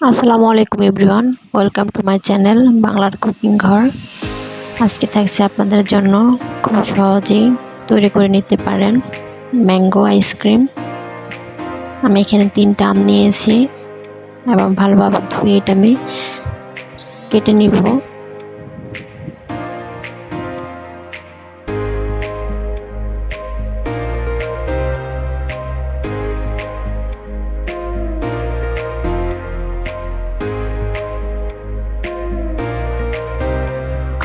আসসালামু আলাইকুম everyone, welcome to my channel বাংলার কুকিং ঘর। আজকে থাকছে আপনাদের জন্য খুব সহজেই তৈরি করে নিতে পারেন ম্যাঙ্গো আইসক্রিম। আমি এখানে 3টা আম নিয়েছি এবং ভালোভাবে ধুয়ে এটা আমি কেটে নিব।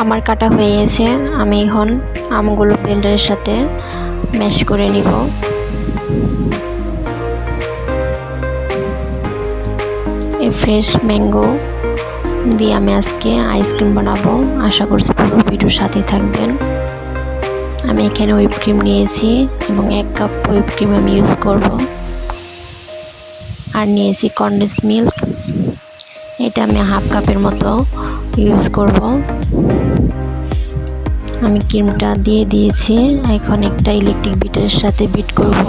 আমার কাটা হয়ে গেছে, আমি এখন আমগুলো ব্লেন্ডারের সাথে ম্যাশ করে নিব। এই ফ্রেশ ম্যাঙ্গো দিয়ে আমি আজকে আইসক্রিম বানাবো। আশা করছি পুরো ভিডিওর সাথেই থাকবেন। আমি এখানে হুইপ ক্রিম নিয়েছি এবং 1 কাপ হুইপ ক্রিম আমি ইউজ করব। আর নিয়েছি কনডেন্স মিল্ক, এটা আমি হাফ কাপের মতো ইউজ করব। আমি ক্রিমটা দিয়ে দিয়েছি, এখন একটা ইলেকট্রিক বিটারের সাথে বিট করব।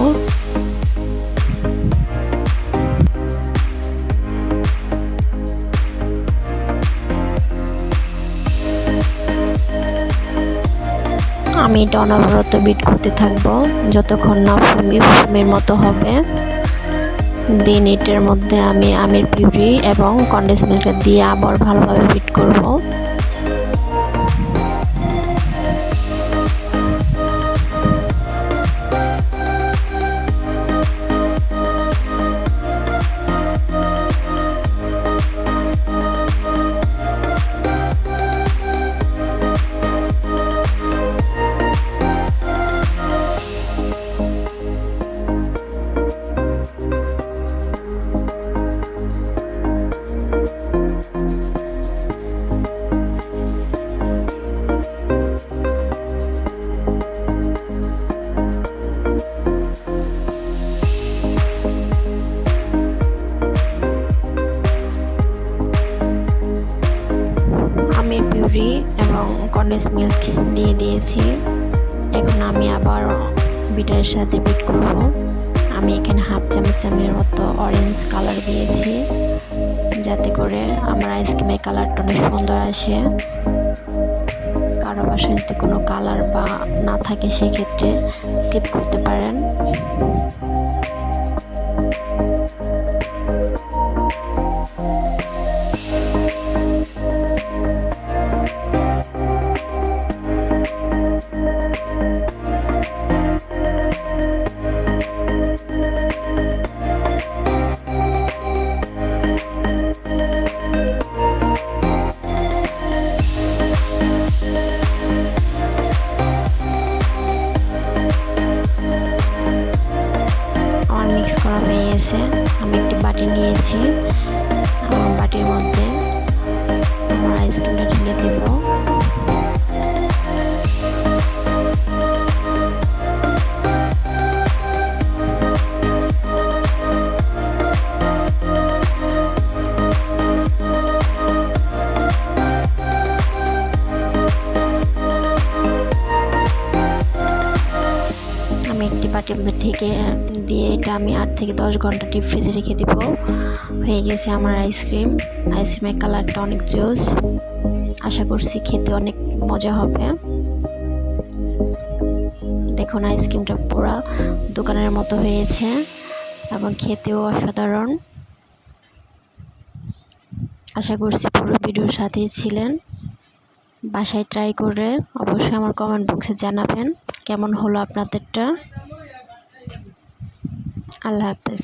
আমি এটা অনবরত বিট করতে থাকবো যতক্ষণ না ফোমের মতো হবে। দেন এটার মধ্যে আমি আমের পিউরি এবং কনডেন্স মিল্কটা দিয়ে আবার ভালোভাবে বিট করব। আমের পিউরি এবং কনডেন্স মিল্ক দিয়ে দিয়েছি। এখন আমি আবার বিটারের সাহায্যে বিট করব। আমি এখানে হাফ চামচের মতো অরেঞ্জ কালার দিয়েছি যাতে করে আমার আইসক্রিমের কালারটা অনেক সুন্দর আসে। কারো বাসায় যদি কোনো কালার বা না থাকে সেক্ষেত্রে স্কিপ করতে পারেন। মিক্স করা হয়ে গেছে, আমি একটি বাটি নিয়েছি, আমার বাটির মধ্যে আমার আইসক্রিমটা ঢেলে দেব। আমি একটি বাটির মধ্যে ঢেকে দিয়ে এটা আমি 8 থেকে 10 ঘন্টা ডিপ ফ্রিজে রেখে দিব। হয়ে গেছে আমার আইসক্রিমের কালারটা অনেক জোস। আশা করছি খেতে অনেক মজা হবে। দেখুন আইসক্রিমটা পুরো দোকানের মতো হয়েছে এবং খেতেও অসাধারণ। আশা করছি পুরো ভিডিওর সাথেই ছিলেন। বাসায় ট্রাই করে অবশ্যই আমার কমেন্ট বক্সে জানাবেন কেমন হলো আপনাদেরটা। আল্লাহ হাফেজ।